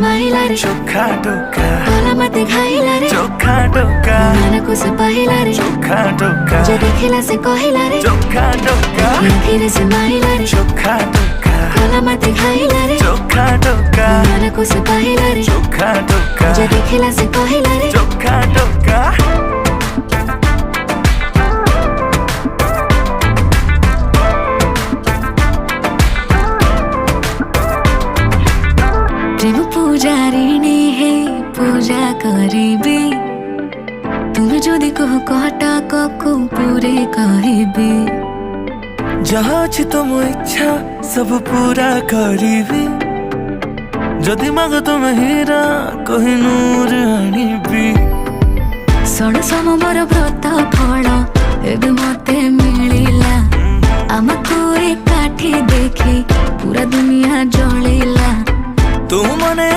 माइला रे चोखा टोका भला मते खाइला रे चोखा टोका मन को से पहिला रे चोखा टोका जे देखिला से कहिला रे चोखा टोका फिर से माइला रे चोखा टोका भला मते खाइला रे चोखा टोका मन को से पहिला रे चोखा टोका जे देखिला से कहिला रे चोखा टोका प्रेम पूजारिणी है पूजा करिबे तुम जदि कह कहटा को पूरे कहबे जहाँ अछि तुम इच्छा सब पूरा करिबी जदि माग तुम हीरा कोहिनूर आनिबी षण समर व्रत फल एबे मते मिलिला आमको एकाठी देखी पूरा दुनिया जलिला तू मने